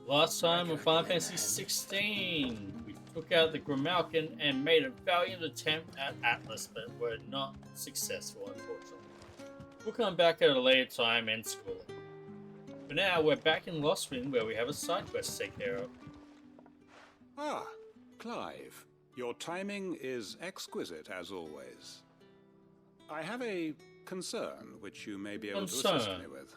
Last time in Final Fantasy 16, we took out the Grimalkin and made a valiant attempt at Atlas, but were not successful, unfortunately. We'll come back at a later time and school it. For now, we're back in Lostwind where we have a side quest to take care of. Ah, Clive. Your timing is exquisite as always. I have a concern which you may be able to assist me with.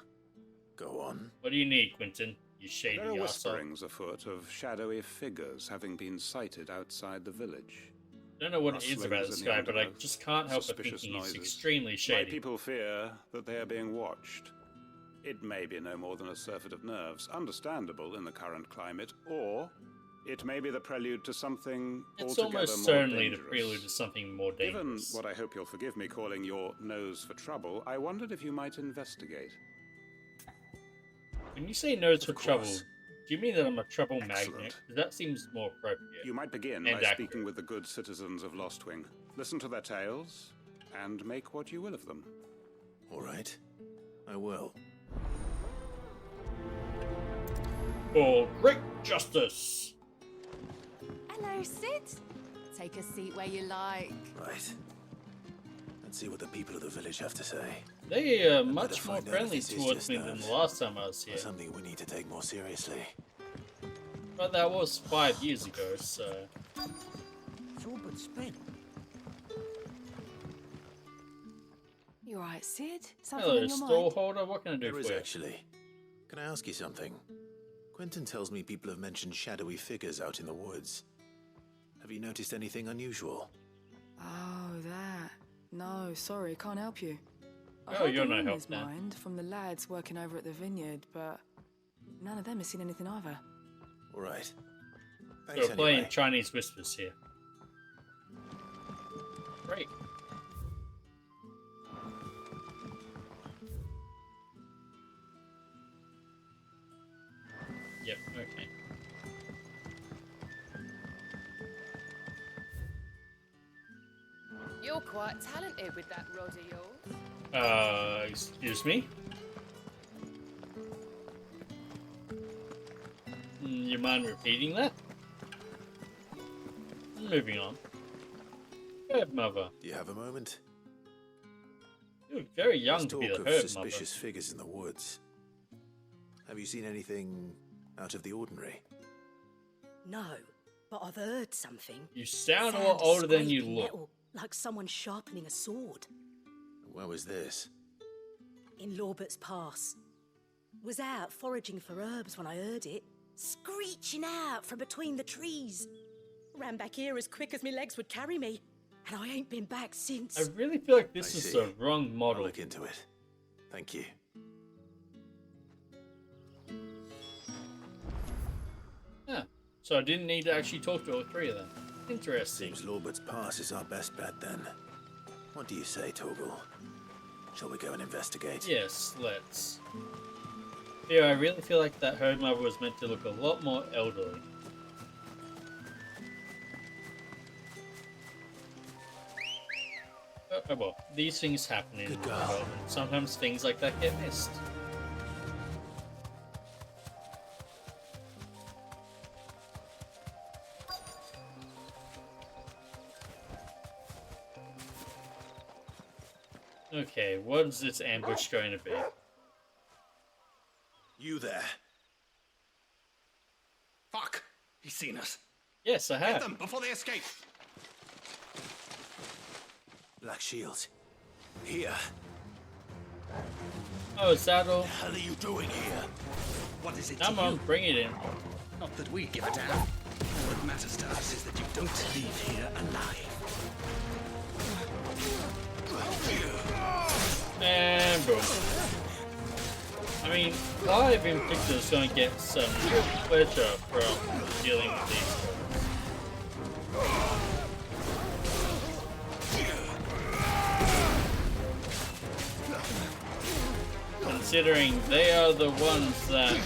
Go on. What do you need, Quinten? You shady There are arsehole. whisperings afoot of shadowy figures having been sighted outside the village. I don't know what it is about this guy, but I undergrowth, just can't help but suspicious thinking he's noises. extremely My shady. people fear that they are being watched. It may be no more than a surfeit of nerves, understandable in the current climate, or it may be the prelude to something It's altogether almost more certainly the dangerous. prelude to something more Given dangerous. what I hope you'll forgive me calling your nose for trouble, I wondered if you might investigate. When you say nose for Of trouble, course. do you mean that I'm a trouble Excellent. magnet? 'Cause that seems more appropriate. You might begin And by accurate. speaking with the good citizens of Lostwing. Listen to their tales, and make what you will of them. All right. I will. For great justice! Hello, Sid. Take a seat where you like. Right. Let's see what the people of the village have to say. They are better much more find out friendly if this is towards just me than the nerves last time I was here. Or something we need to take more seriously. But that was 5 years ago, so... It's all but spent. You alright, Sid? Something Hello, on your stall mind? holder. What can I do There for is you? actually. Can I ask you something? Quinten tells me people have mentioned shadowy figures out in the woods. Have you noticed anything unusual? Oh, that. No, sorry, can't help you. I Oh, heard you're the no help rumours, then. mind, from the lads working over at the vineyard, but none of them has seen anything either. All right. So Thanks we're playing anyway. Chinese whispers here. Great. Yep, okay. You're quite talented with that rod of yours. Excuse me? You mind repeating that? Moving on. Herb mother. Do you have a moment? You look very young There's to be talk the of herb suspicious mother. figures in the woods. Have you seen anything out of the ordinary? No, but I've heard something. You sound a Sound lot of older than you scraping look. metal, like someone sharpening a sword. Where was this? In Lorbert's Pass. Was out foraging for herbs when I heard it, screeching out from between the trees. Ran back here as quick as my legs would carry me, and I ain't been back since. I really feel like this I is see. the wrong I'll model. look into it. Thank you. Yeah. So I didn't need to actually talk to all three of them. Interesting. Seems Lorbert's Pass is our best bet then. What do you say, Torgal? Shall we go and investigate? Yes, let's. Yeah, I really feel like that herd mother was meant to look a lot more elderly. Oh well, these things happen in Good girl. development. Sometimes things like that get missed. Okay, what is this ambush going to be? You there. Fuck! He's seen us. Yes, I Get have. them before they escape. Black Shields. Here. Oh, is that all? What the hell are you doing here? What is it Come to on, you? bring it in. Not that we give a damn. What matters to us is that you don't leave here alive. And boom. I mean, Clive in particular is going to get some real pleasure from dealing with these guys. Considering they are the ones that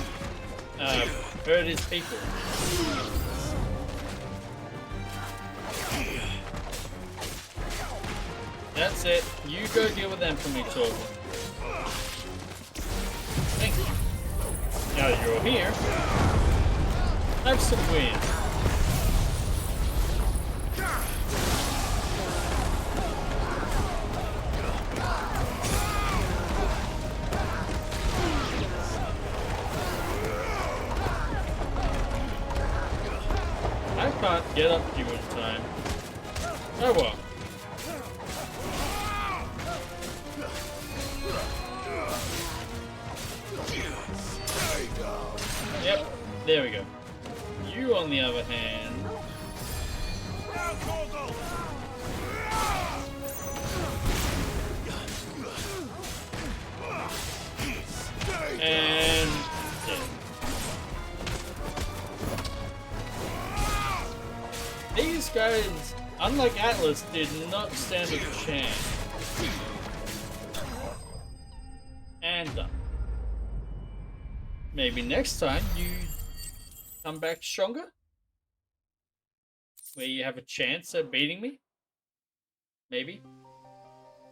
hurt his people. That's it. You go deal with them for me, Torvald. Thank you. Now that you're here. Have some wind. I can't get up to you in time. Oh well. Yep, there we go. You, on the other hand... And... dead. These guys, unlike Atlas, did not stand a chance. And done. Maybe next time you come back stronger? Where you have a chance at beating me? Maybe?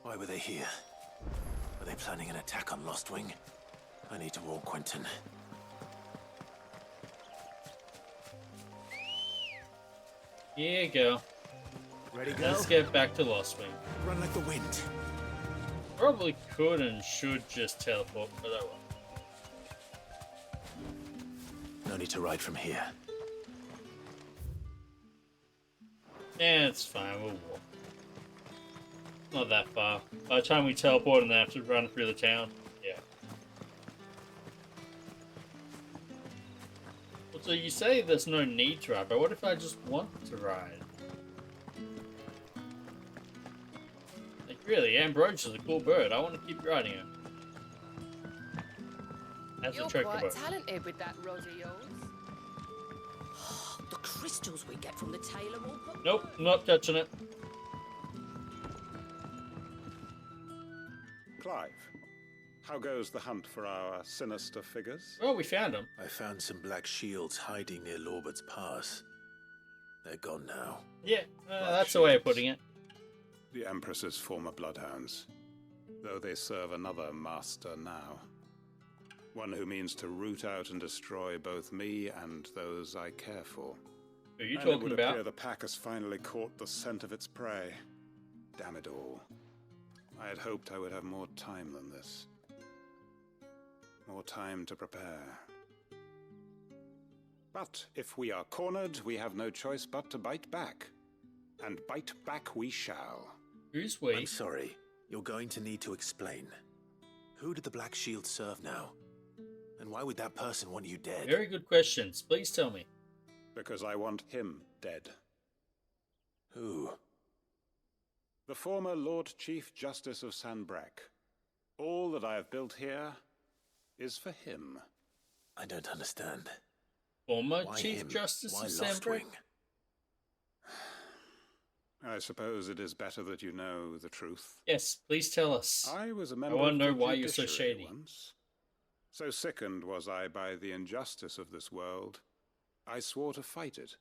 Why were they here? Were they planning an attack on Lost Wing? I need to warn Quinten. Here you go. Ready, go? Let's get back to Lost Wing. Run like the wind. Probably could and should just teleport, but I won't. No need to ride from here. Yeah, it's fine, we'll walk. Not that far. By the time we teleport and then have to run through the town, yeah. Well, so you say there's no need to ride, but what if I just want to ride? Like really, Ambrosia's a cool bird. I want to keep riding her. That's You're a trick quite bird. talented with that rod of yours. The crystals we get from the tailor will put... Nope, not touching it. Clive, how goes the hunt for our sinister figures? Well, we found them. I found some black shields hiding near Lorbert's Pass. They're gone now. Yeah, that's the way of putting it. The Empress's former bloodhounds, though they serve another master now. One who means to root out and destroy both me and those I care for. Who are you And it talking would about? appear the pack has finally caught the scent of its prey. Damn it all. I had hoped I would have more time than this. More time to prepare. But if we are cornered, we have no choice but to bite back. And bite back we shall. Who's we? I'm sorry. You're going to need to explain. Who did the Black Shield serve now? And why would that person want you dead? Very good questions. Please tell me. Because I want him dead. Who? The former Lord Chief Justice of Sanbreque. All that I have built here is for him. I don't understand. Former Why Chief him? Justice Why of Lost Sanbreque? Wing? I suppose it is better that you know the truth. Yes, please tell us. I was a member want of to know the why you're so judiciary shady. once. So sickened was I by the injustice of this world, I swore to fight it.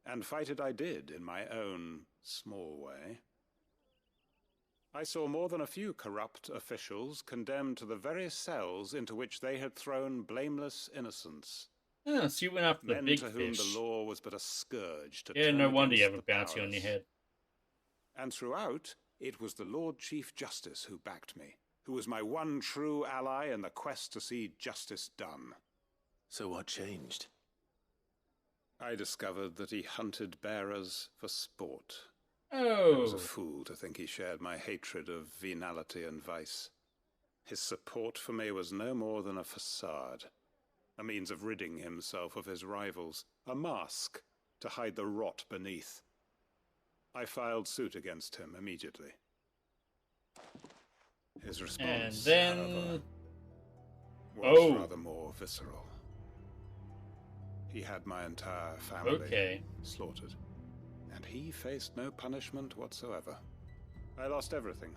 And fight it I did in my own small way. I saw more than a few corrupt officials condemned to the very cells into which they had thrown blameless innocents. Ah, so you went after the Men big to whom fish. the law was but a scourge to Yeah, turn no wonder you have against a the bounty on your powerless. head. And throughout, it was the Lord Chief Justice who backed me, who was my one true ally in the quest to see justice done. So what changed? I discovered that he hunted bearers for sport. I was a Oh, fool to think he shared my hatred of venality and vice. His support for me was no more than a facade, a means of ridding himself of his rivals, a mask to hide the rot beneath. I filed suit against him immediately. His response, and then... however, was Oh. rather more visceral. He had my entire family Okay. slaughtered, and he faced no punishment whatsoever. I lost everything.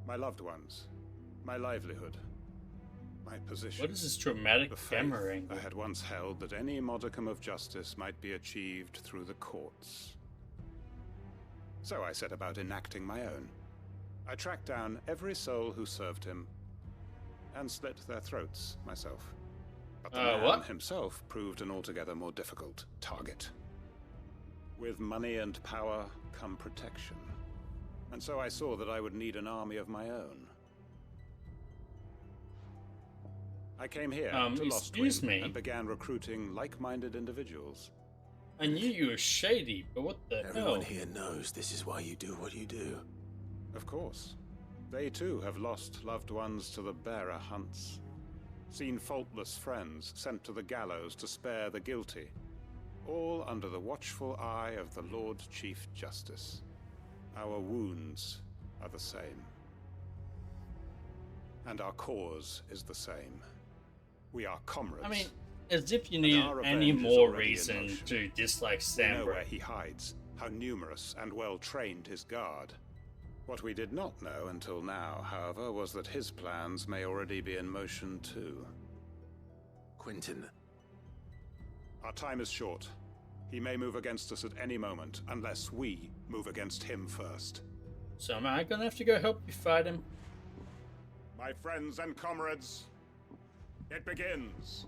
My loved ones, my livelihood, my position. What is this dramatic The faith camera angle? I had once held that any modicum of justice might be achieved through the courts. So I set about enacting my own. I tracked down every soul who served him, and slit their throats myself. But the man what? himself proved an altogether more difficult target. With money and power come protection. And so I saw that I would need an army of my own. I came here to Lost excuse Twin me? and began recruiting like-minded individuals. I knew you were shady, but what the Everyone hell? here knows this is why you do what you do. Of course. They too have lost loved ones to the bearer hunts. Seen faultless friends sent to the gallows to spare the guilty. All under the watchful eye of the Lord Chief Justice. Our wounds are the same. And our cause is the same. We are comrades. I mean, as if you And need our any revenge is more already in reason motion. to dislike We know where Sambro. he hides, how numerous and well trained his guard. What we did not know until now, however, was that his plans may already be in motion too. Quinten, Our time is short. He may move against us at any moment, unless we move against him first. So am I gonna have to go help you fight him? My friends and comrades, it begins.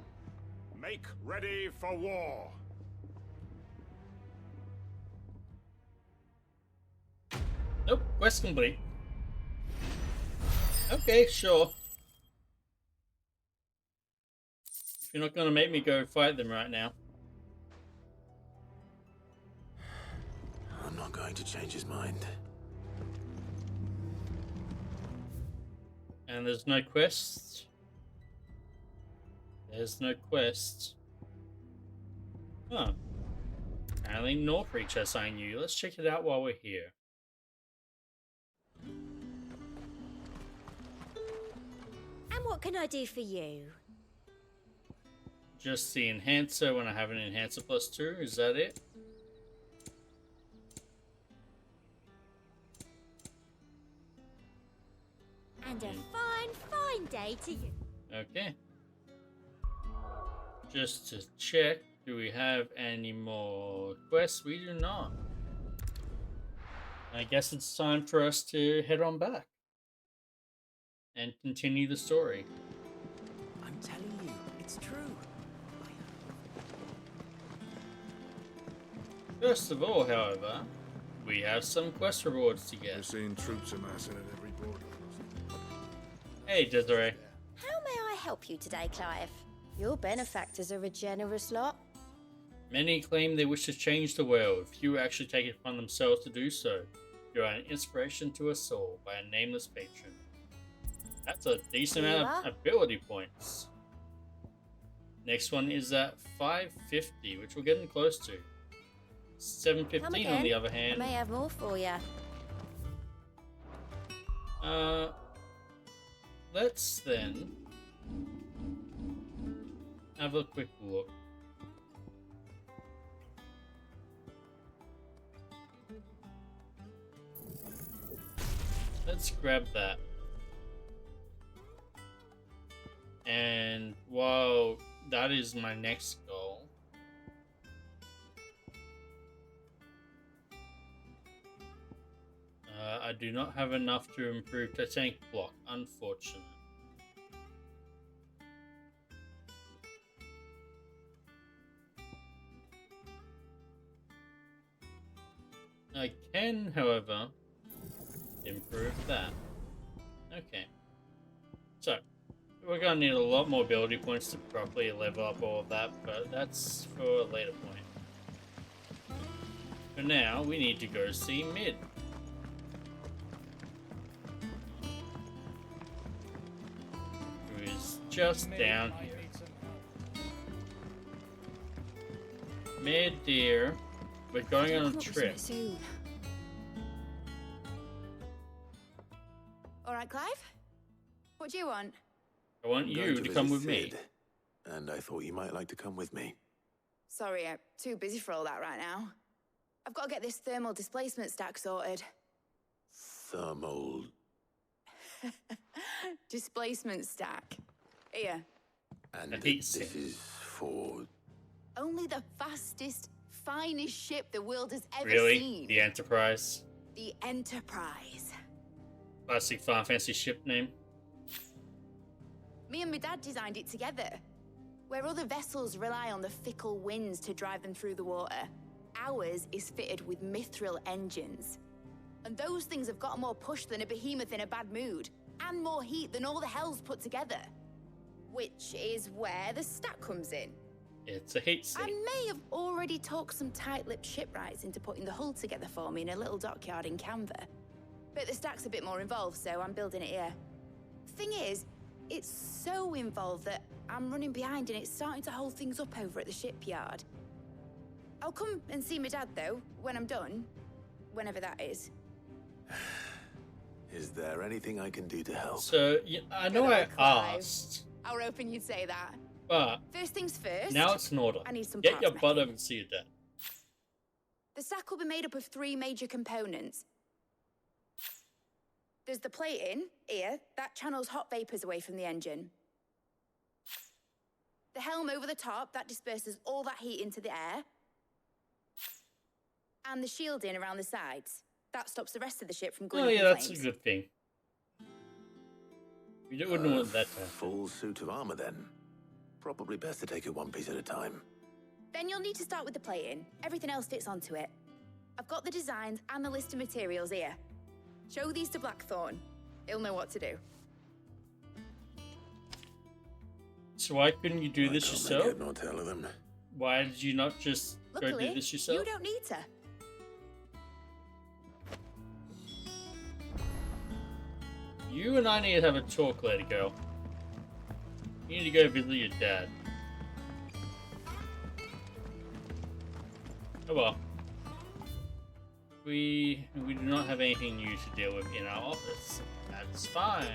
Make ready for war. Nope, quest complete. Okay, sure. If you're not gonna make me go fight them right now. I'm not going to change his mind. And there's no quests. There's no quests. Huh. Apparently Northreach has something new. Let's check it out while we're here. And what can I do for you? Just the enhancer when I have an enhancer +2, is that it? And a fine, fine day to you. Okay. Just to check, do we have any more quests? We do not. I guess it's time for us to head on back and continue the story. I'm telling you, it's true. First of all, however, we have some quest rewards to get. We're seeing troops amassing at every border. Hey, Desiree. How may I help you today, Clive? Your benefactors are a generous lot. Many claim they wish to change the world. Few actually take it upon themselves to do so. You are an inspiration to us all by a nameless patron. That's a decent amount of ability points. Next one is at 550, which we're getting close to. 715 on the other I hand. may have more for you. Let's then have a quick look. Let's grab that. And while that is my next goal, I do not have enough to improve the tank block, unfortunate. I can, however, improve that. Okay. So, we're gonna need a lot more ability points to properly level up all of that, but that's for a later point. For now, we need to go see Mid. Who is just down here. Mid, dear, we're going on a trip. Soon. All right, Clive? What do you want? I want I'm going you to come visit with me. Sid, and I thought you might like to come with me. Sorry, I'm too busy for all that right now. I've got to get this thermal displacement stack sorted. Thermal. Displacement stack. Here. And A heat this sink. is for... Only the fastest, finest ship the world has ever Really? seen. The Enterprise? The Enterprise. Classic Final Fantasy ship name? Me and my dad designed it together. Where other vessels rely on the fickle winds to drive them through the water, ours is fitted with mithril engines. And those things have got more push than a behemoth in a bad mood, and more heat than all the hells put together. Which is where the stack comes in. It's a heat I sink. may have already talked some tight-lipped shipwrights into putting the hull together for me in a little dockyard in Canva. But the stack's a bit more involved, so I'm building it here. Thing is, it's so involved that I'm running behind and it's starting to hold things up over at the shipyard. I'll come and see my dad, though, when I'm done. Whenever that is. Is there anything I can do to help? So, yeah, I know I asked, I was hoping you'd say that. but First things first. now it's an order. I need some Get parts your butt making. over and see your dad. The stack will be made up of 3 major components. There's the plating, here, that channels hot vapors away from the engine. The helm over the top, that disperses all that heat into the air. And the shielding around the sides. That stops the rest of the ship from going Oh up yeah, in that's a flames. good thing. We wouldn't want that to happen. Full suit of armor then. Probably best to take it one piece at a time. Then you'll need to start with the plating. Everything else fits onto it. I've got the designs and the list of materials here. Show these to Blackthorn. He'll know what to do. So why couldn't you do this Can't yourself? make head nor tail of them. Why did you not just go Luckily, do this yourself? you don't need to. You and I need to have a talk later, girl. You need to go visit your dad. Oh well. We do not have anything new to deal with in our office. That's fine.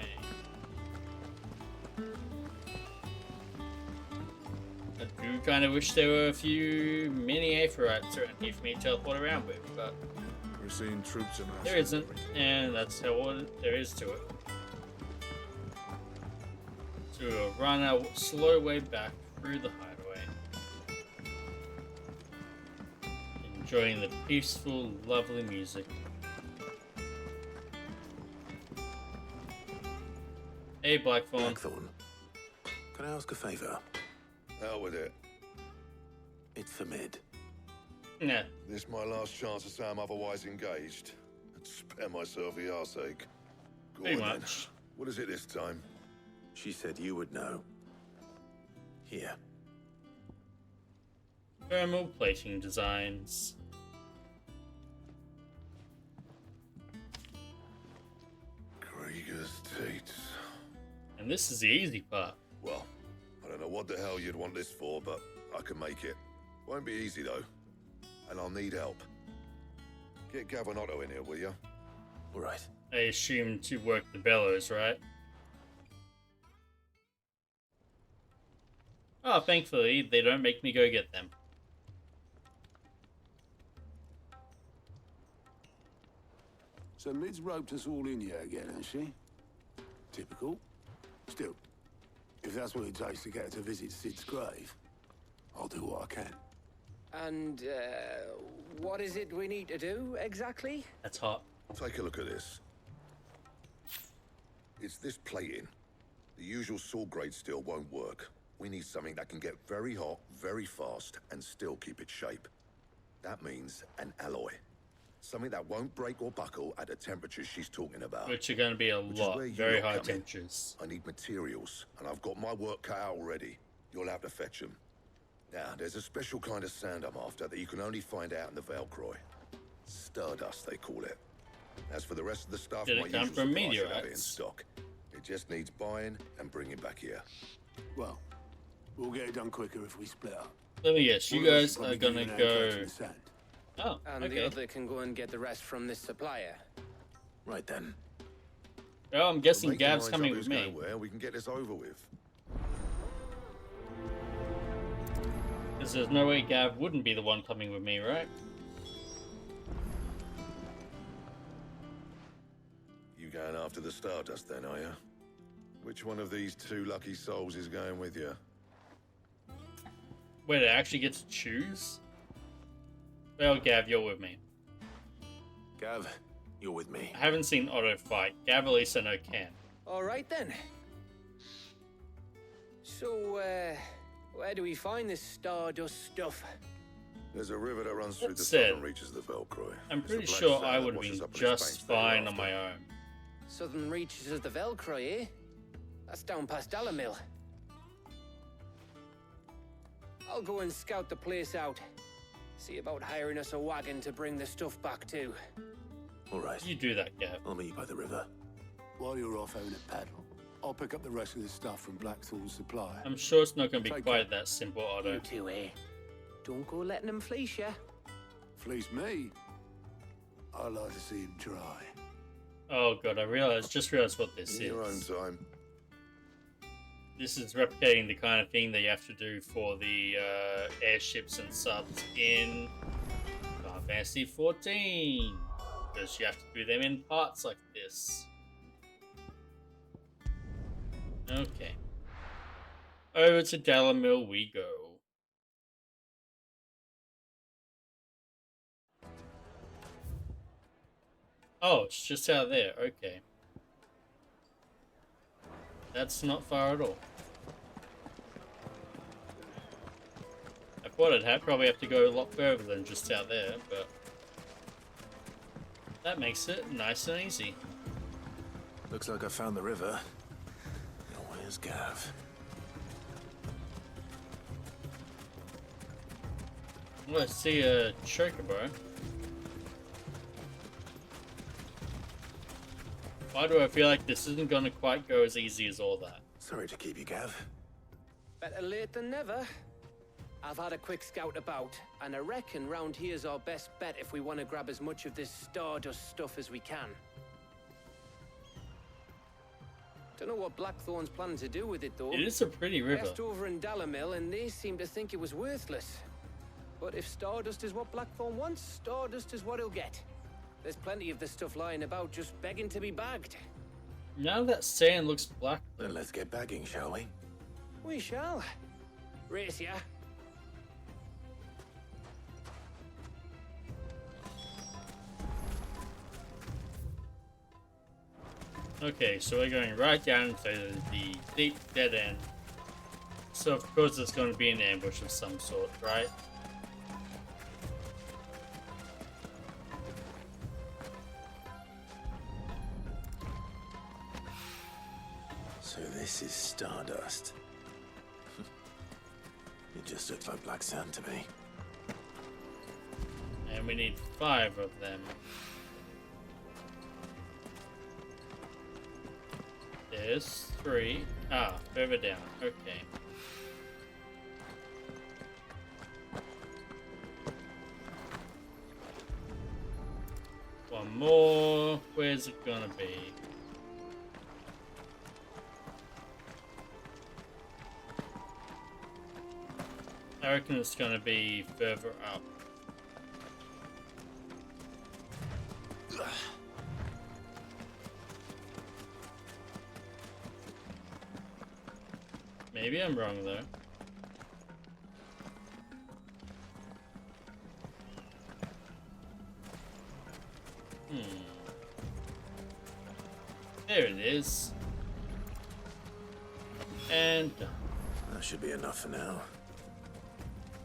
I do kind of wish there were a few mini aphorites around here for me to teleport around with, but We're seeing troops amassing. there isn't, and that's all there is to it. So we'll run our slow way back through the hideaway, enjoying the peaceful, lovely music. Hey, Blackthorn. Blackthorn, can I ask a favor? Hell with it. It's for Mid. Nah, This my last chance to say I'm otherwise engaged. I'd spare myself the arseache. Go pretty on then. much. What is it this time? She said you would know. Here. Thermal plating designs. Krieger's Tates. And this is the easy part. Well, I don't know what the hell you'd want this for, but I can make it. Won't be easy though. And I'll need help. Get Gavinotto in here, will you? All right. I assume to work the bellows, right? Oh, thankfully, they don't make me go get them. So Mid's roped us all in here again, has she? Typical. Still, if that's what it takes to get her to visit Sid's grave, I'll do what I can. And, what is it we need to do, exactly? That's hot. Take a look at this. It's this plating. The usual saw grade steel won't work. We need something that can get very hot, very fast, and still keep its shape. That means an alloy. Something that won't break or buckle at the temperatures she's talking about. Which are going to be a Which is lot. where you Very lot high come in. temperatures. I need materials, and I've got my work cut out already. You'll have to fetch them. Now, there's a special kind of sand I'm after that you can only find out in the Valcroy. Stardust, they call it. As for the rest of the stuff, Did it my come usual from supplies should have it in meteorites? stock. It just needs buying and bringing back here. Well, we'll get it done quicker if we split up. Let me guess, you One of us guys will are probably going give to you an anchor go... the sand. Oh, And the okay. other can go and get the rest from this supplier. Right then. Well, I'm We'll guessing make the Gav's minds coming up with who's me. going where, we can get this over with. Because there's no way Gav wouldn't be the one coming with me, right? You going after the Stardust then, are you? Which one of these two lucky souls is going with you? Wait, I actually get to choose? Well, Gav, you're with me. Gav, you're with me. I haven't seen Otto fight. Gav, at least I know can. All right then. So, Where do we find this stardust stuff? There's a river that runs through That the said, southern reaches of the Velcroy. I'm It's the pretty black sure sand I that would washes be up in just Spain fine on thereafter. my own. Southern reaches of the Velcroy, eh? That's down past Dalamil. I'll go and scout the place out. See about hiring us a wagon to bring the stuff back to. All right. You do that, Gav. I'll meet you by the river. While you're off having a paddle, I'll pick up the rest of the stuff from Blackthorn's supply. I'm sure it's not going to be Take quite care. that simple, Otto. You two, eh? Don't go letting them fleece ya. Fleece me? I like to see him try. Oh god, just realized what this In your own is. time. This is replicating the kind of thing that you have to do for the airships and subs in Final Fantasy 14. Because you have to do them in parts like this. Okay. Over to Dalamil we go. Oh, it's just out there. Okay. That's not far at all. I thought I'd probably have to go a lot further than just out there, but that makes it nice and easy. Looks like I found the river. Now where's Gav? Well, I see a chocobo. Why do I feel like this isn't gonna quite go as easy as all that? Sorry to keep you, Gav. Better late than never. I've had a quick scout about, and I reckon round here's our best bet if we want to grab as much of this stardust stuff as we can. Don't know what Blackthorn's planning to do with it, though. It is a pretty river. Asked over in Dalamil, and they seem to think it was worthless. But if stardust is what Blackthorn wants, stardust is what he'll get. There's plenty of this stuff lying about, just begging to be bagged. Now that sand looks black. Then let's get bagging, shall we? We shall. Race ya. Okay, so we're going right down into the deep dead end. So of course there's going to be an ambush of some sort, right? So this is stardust. It just looks like black sand to me. And we need 5 of them. There's 3. Ah, further down. Okay. One more. Where's it gonna be? I reckon it's gonna be further up. Maybe I'm wrong though. There it is. And done. That should be enough for now.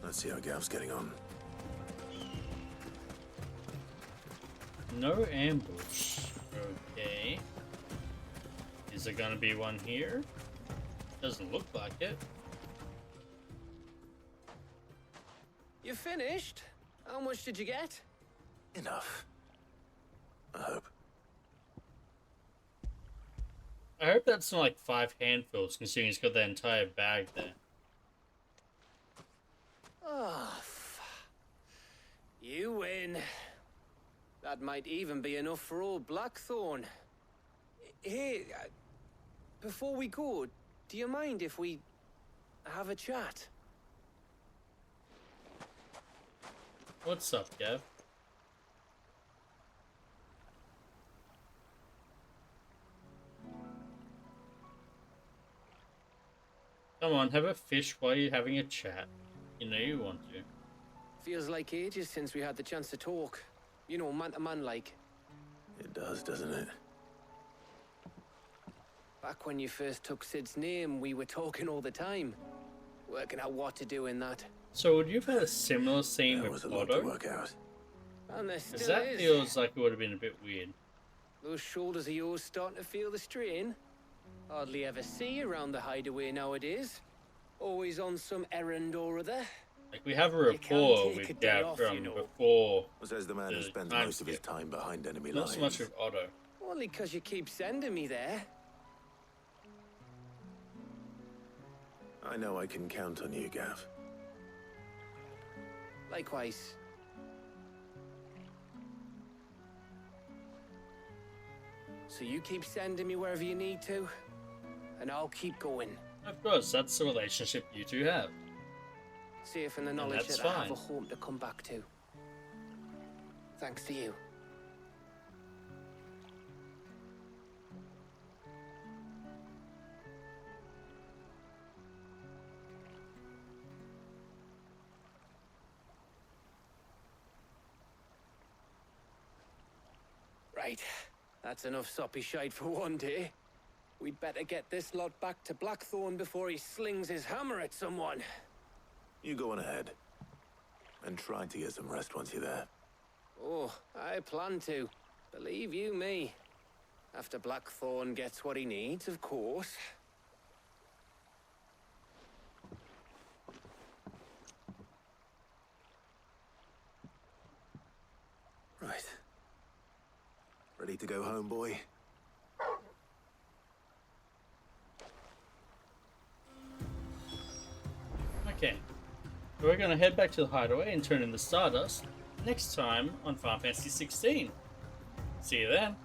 Let's see how Gav's getting on. No ambush. Okay. Is there gonna be one here? Doesn't look like it. You finished? How much did you get? Enough. I hope. I hope that's not like 5 handfuls, considering he's got the entire bag there. Oh, you win. That might even be enough for old Blackthorn. Hey, before we go, do you mind if we have a chat? What's up, Gav? Come on, have a fish while you're having a chat. You know you want to. Feels like ages since we had the chance to talk. You know, man to man like. It does, doesn't it? Back when you first took Sid's name, we were talking all the time. working out what to do in that. So would you have had a similar scene That with was a lot to Otto? work out. And there Because still that is. feels like it would have been a bit weird. Those shoulders of yours starting to feel the strain. Hardly ever see you around the hideaway nowadays. Always on some errand or other. Like, we have a You can't rapport take a with day Gav off, from you know. before. Says the man who The spends time most of his skip. time behind enemy Not lines. so much with Otto. Only 'cause you keep sending me there. I know I can count on you, Gav. Likewise. So you keep sending me wherever you need to, and I'll keep going. Of course, that's the relationship you two have. Safe in the knowledge that's that I have fine. a home to come back to. Thanks to you. Right. That's enough soppy shite for one day. We'd better get this lot back to Blackthorn before he slings his hammer at someone. You go on ahead. And try to get some rest once you're there. Oh, I plan to. Believe you me. After Blackthorn gets what he needs, of course. Right. Ready to go home, boy? Okay. We're gonna head back to the hideaway and turn in the Stardust next time on Final Fantasy 16. See you then.